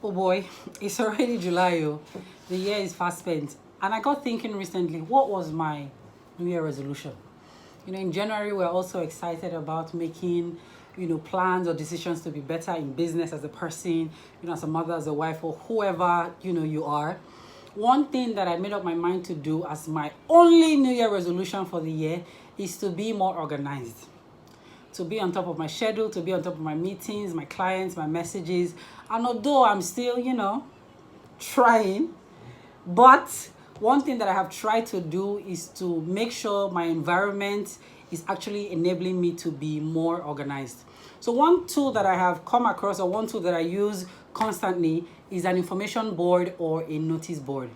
Oh boy, it's already July. Oh. The year is fast spent. And I got thinking recently, what was my New Year resolution? In January, we're also excited about making, plans or decisions to be better in business as a person, as a mother, as a wife, or whoever, you are. One thing that I made up my mind to do as my only New Year resolution for the year is to be more organized, to be on top of my schedule, to be on top of my meetings, my clients, my messages. And although I'm still, trying, but one thing that I have tried to do is to make sure my environment is actually enabling me to be more organized. So one tool that I have come across, or one tool that I use constantly, is an information board or a notice board.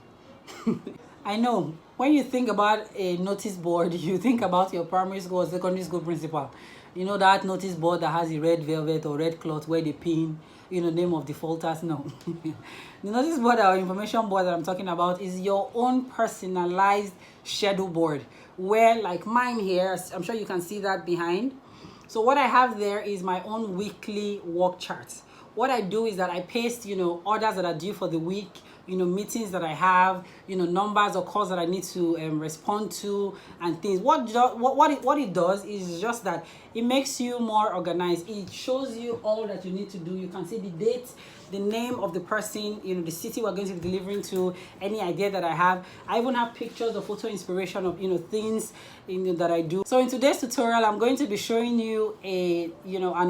I know when you think about a notice board, you think about your primary school or secondary school principal. You know that notice board that has a red velvet or red cloth where they pin, name of defaulters. No. The notice board or information board that I'm talking about is your own personalized schedule board, where, like mine here, I'm sure you can see that behind. So what I have there is my own weekly work charts. What I do is that I paste, orders that are due for the week, meetings that I have, numbers or calls that I need to respond to and things. What it does is just that it makes you more organized. It shows you all that you need to do. You can see the date, the name of the person, the city we're going to be delivering to, any idea that I have. I even have pictures or photo inspiration of, things, that I do. So in today's tutorial, I'm going to be showing you an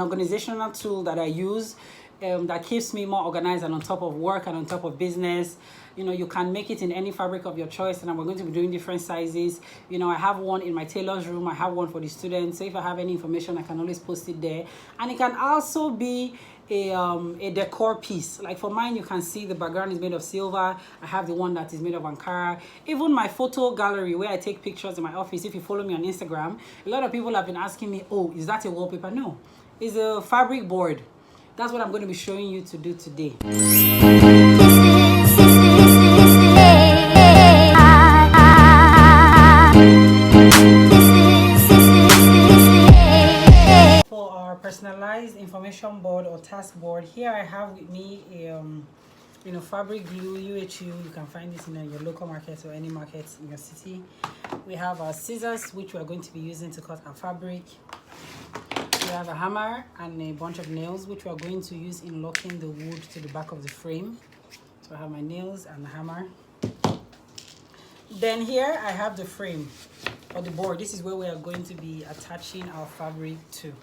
organizational tool that I use that keeps me more organized and on top of work and on top of business. You can make it in any fabric of your choice, and we're going to be doing different sizes. I have one in my tailor's room. I have one for the students. So if I have any information, I can always post it there. And it can also be a decor piece. Like for mine, you can see the background is made of silver. I have the one that is made of Ankara. Even my photo gallery where I take pictures in my office, if you follow me on Instagram, a lot of people have been asking me, oh, is that a wallpaper? No, it's a fabric board. That's what I'm going to be showing you to do today. For our personalized information board or task board, here I have with me a fabric glue, UHU. You can find this in your local market or any market in your city. We have our scissors, which we are going to be using to cut our fabric. We have a hammer and a bunch of nails, which we are going to use in locking the wood to the back of the frame. So I have my nails and the hammer. Then here I have the frame or the board. This is where we are going to be attaching our fabric to.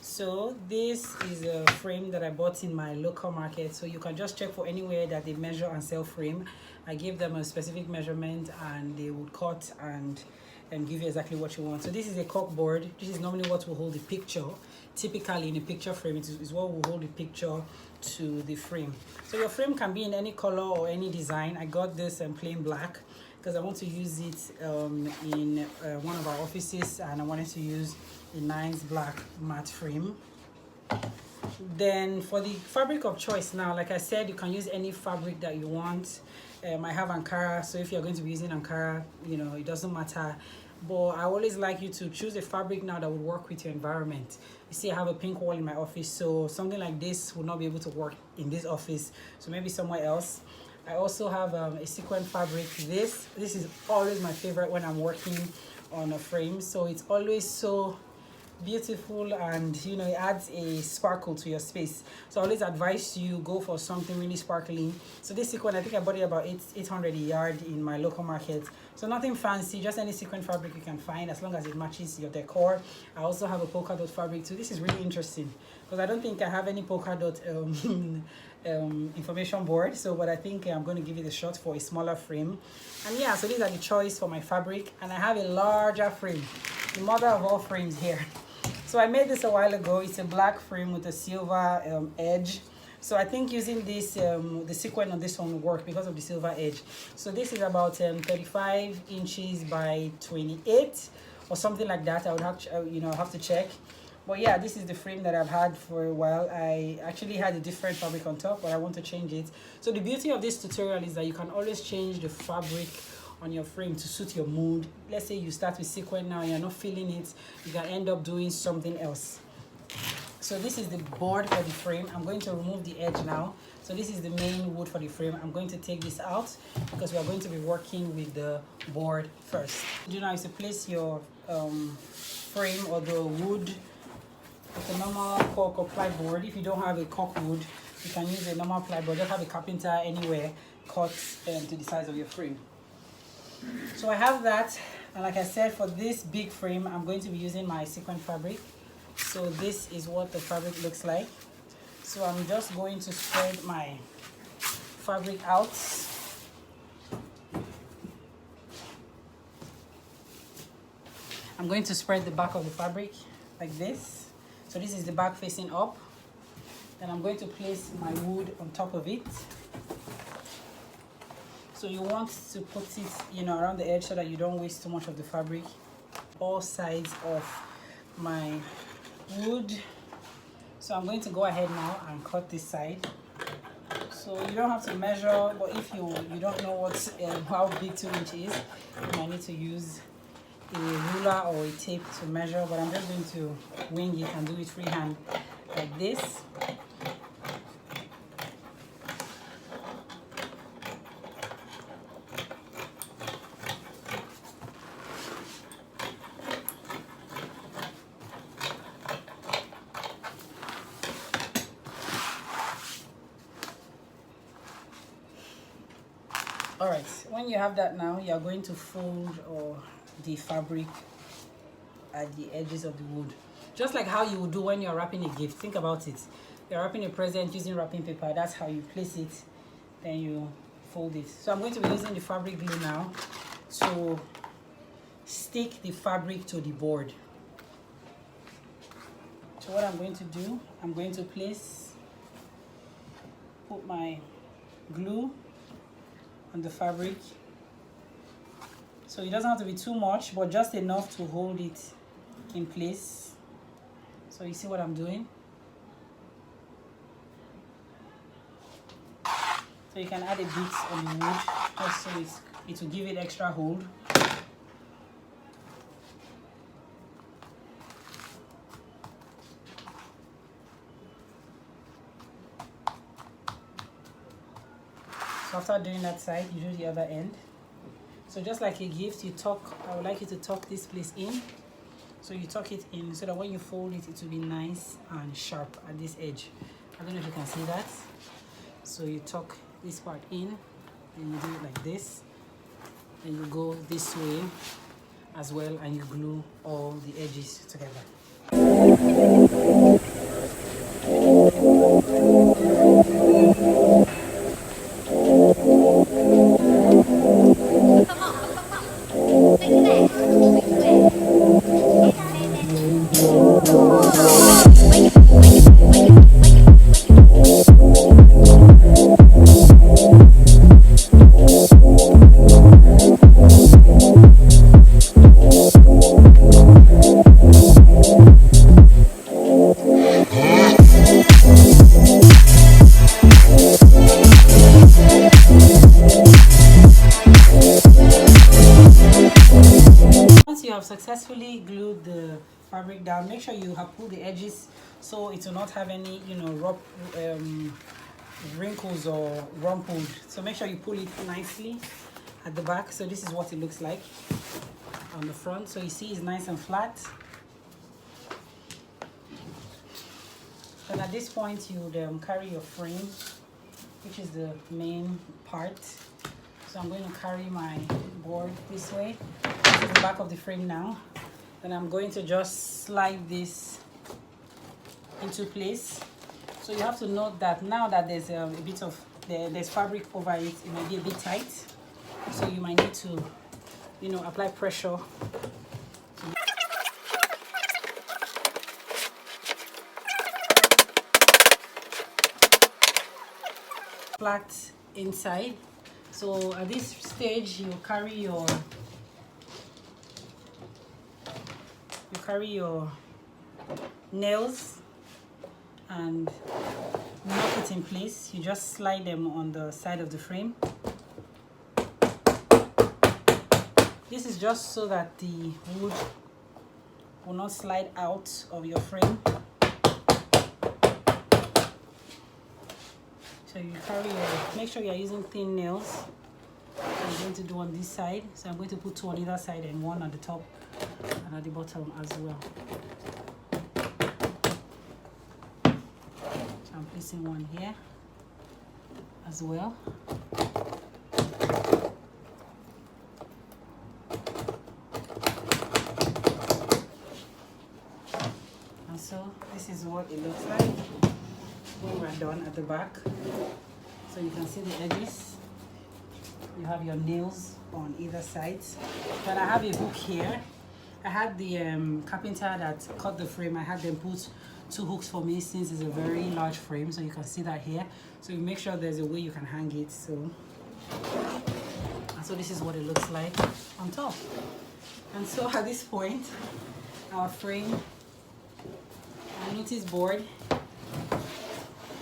So this is a frame that I bought in my local market. So you can just check for anywhere that they measure and sell frame. I gave them a specific measurement and they would cut and give you exactly what you want. So this is a cork board. This is normally what will hold the picture. Typically in a picture frame, it is what will hold the picture to the frame. So your frame can be in any color or any design. I got this in plain black because I want to use it in one of our offices, and I wanted to use a nice black matte frame. Then for the fabric of choice now, like I said, you can use any fabric that you want. I have Ankara, so if you're going to be using Ankara, it doesn't matter. But I always like you to choose a fabric now that would work with your environment. You see, I have a pink wall in my office, so something like this would not be able to work in this office, so maybe somewhere else. I also have a sequin fabric. This is always my favorite when I'm working on a frame, so it's always so beautiful, and it adds a sparkle to your space. So I always advise you go for something really sparkling. So this sequin, I think I bought it about 800 a yard in my local market. So nothing fancy, just any sequin fabric you can find, as long as it matches your decor. I also have a polka dot fabric too. This is really interesting because I don't think I have any polka dot information board, but I think I'm going to give it a shot for a smaller frame. And yeah, so these are the choice for my fabric, and I have a larger frame, the mother of all frames here. So I made this a while ago. It's a black frame with a silver edge. So I think using this, the sequin on this one will work because of the silver edge. So this is about 35 inches by 28 or something like that. I would have to, have to check. But yeah, this is the frame that I've had for a while. I actually had a different fabric on top, but I want to change it. So the beauty of this tutorial is that you can always change the fabric on your frame to suit your mood. Let's say you start with sequin now, you're not feeling it, you can end up doing something else. So this is the board for the frame. I'm going to remove the edge now So this is the main wood for the frame. I'm going to take this out because we are going to be working with the board first. What you do now is to place your frame or the wood with a normal cork or plyboard. If you don't have a cork wood, you can use a normal plyboard. Just have a carpenter anywhere cut to the size of your frame. So I have that, and like I said, for this big frame I'm going to be using my sequin fabric. So this is what the fabric looks like. So I'm just going to spread my fabric out. I'm going to spread the back of the fabric like this. So this is the back facing up. Then I'm going to place my wood on top of it. So you want to put it, around the edge so that you don't waste too much of the fabric. All sides of my wood. So I'm going to go ahead now and cut this side. So you don't have to measure, but if you don't know how big 2 inch is, you might need to use a ruler or a tape to measure. But I'm just going to wing it and do it freehand like this. Alright, when you have that now, you are going to fold the fabric at the edges of the wood. Just like how you would do when you're wrapping a gift. Think about it. You're wrapping a present using wrapping paper. That's how you place it. Then you fold it. So I'm going to be using the fabric glue now to stick the fabric to the board. So what I'm going to do, I'm going to put my glue on the fabric. So it doesn't have to be too much, but just enough to hold it in place. So you see what I'm doing? So you can add a bit on the wood just so it will give it extra hold. So after doing that side, you do the other end. So just like a gift, I would like you to tuck this place in. So you tuck it in so that when you fold it, it will be nice and sharp at this edge. I don't know if you can see that. So you tuck this part in, and you do it like this. Then you go this way as well, and you glue all the edges together. Successfully glued the fabric down, make sure you have pulled the edges so it will not have any wrinkles or rumpled. So make sure you pull it nicely at the back. So this is what it looks like on the front. So you see it's nice and flat. And at this point you would carry your frame, which is the main part. So I'm going to carry my board this way to the back of the frame now. Then I'm going to just slide this into place. So you have to note that now that there's a bit of there's fabric over it, it might be a bit tight. So you might need to, apply pressure. Flat inside. So at this stage, you carry your nails and knock it in place. You just slide them on the side of the frame. This is just so that the wood will not slide out of your frame. So you carry your, make sure you're using thin nails. I'm going to do on this side. So I'm going to put 2 on either side and 1 at the top and at the bottom as well. So I'm placing 1 here as well. And so this is what it looks like when we're done at the back. So you can see the edges. You have your nails on either side. Then I have a hook here. I had the carpenter that cut the frame. I had them put 2 hooks for me since it's a very large frame. So you can see that here. So you make sure there's a way you can hang it. So this is what it looks like on top. And so at this point, our frame and notice board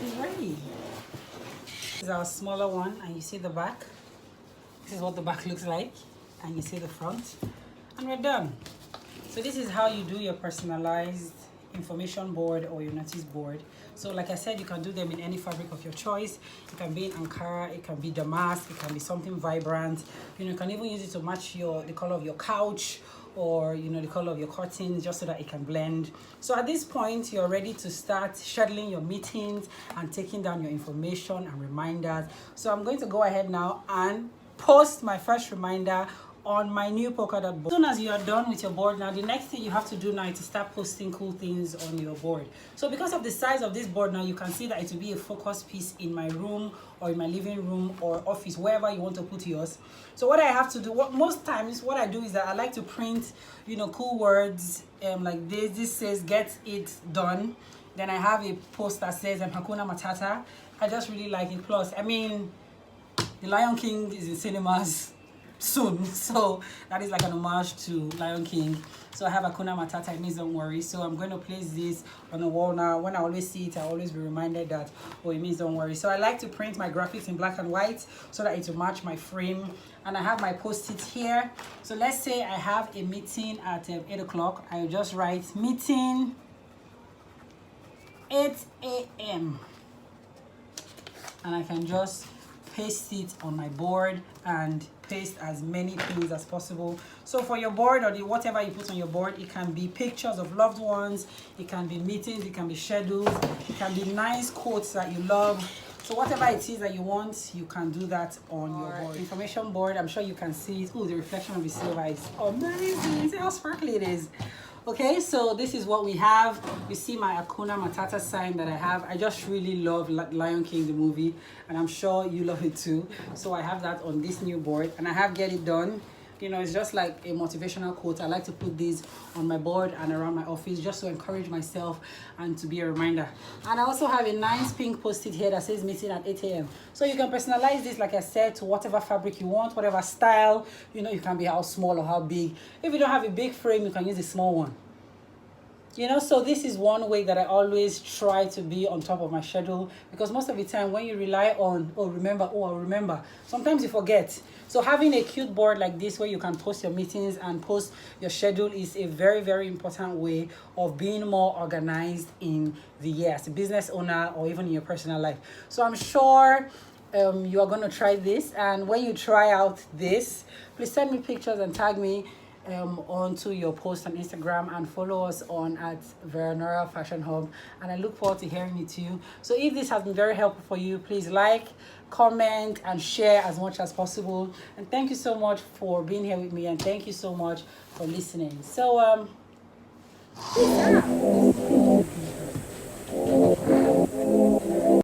is ready. This is our smaller one, and you see the back. This is what the back looks like, and you see the front, and we're done. So this is how you do your personalized information board or your notice board. So like I said, you can do them in any fabric of your choice. It can be in Ankara, it can be damask, it can be something vibrant. You can even use it to match the color of your couch, or the color of your curtains, just so that it can blend. So at this point, you're ready to start scheduling your meetings and taking down your information and reminders. So I'm going to go ahead now and post my first reminder on my new polka dot board. As soon as you are done with your board, now the next thing you have to do now is to start posting cool things on your board. So because of the size of this board now, you can see that it will be a focus piece in my room or in my living room or office, wherever you want to put yours. So what I have to do, most times what I do is that I like to print cool words like this says get it done. Then I have a post that says Hakuna Matata. I just really like it. Plus, I mean, The Lion King is in cinemas soon, so that is like an homage to Lion King. So I have Hakuna Matata, it means don't worry. So I'm going to place this on the wall now. When I always see it, I always be reminded that, oh, it means don't worry. So I like to print my graphics in black and white so that it will match my frame. And I have my post-it here. So let's say I have a meeting at 8 o'clock. I will just write meeting 8 a.m. and I can just paste it on my board and paste as many things as possible. So for your board, or whatever you put on your board, it can be pictures of loved ones, it can be meetings, it can be schedules, it can be nice quotes that you love. So whatever it is that you want, you can do that on your board. Information board, I'm sure you can see it. Oh, the reflection of the silver is amazing. See how sparkly it is. Okay, so this is what we have. You see my Hakuna Matata sign that I have. I just really love Lion King, the movie, and I'm sure you love it too. So I have that on this new board, and I have Get It Done. It's just like a motivational quote. I like to put these on my board and around my office just to encourage myself and to be a reminder. And I also have a nice pink post-it here that says meeting at 8 a.m. So you can personalize this, like I said, to whatever fabric you want, whatever style. You can be how small or how big. If you don't have a big frame, you can use a small one. So this is one way that I always try to be on top of my schedule, because most of the time when you rely on, I'll remember, sometimes you forget. So having a cute board like this where you can post your meetings and post your schedule is a very, very important way of being more organized in the year as a business owner or even in your personal life. So I'm sure you are going to try this, and when you try out this, please send me pictures and tag me onto your post on Instagram, and follow us on at Veranora Fashion Hub, and I look forward to hearing it you. So if this has been very helpful for you, please like, comment, and share as much as possible. And thank you so much for being here with me, and thank you so much for listening. So peace out.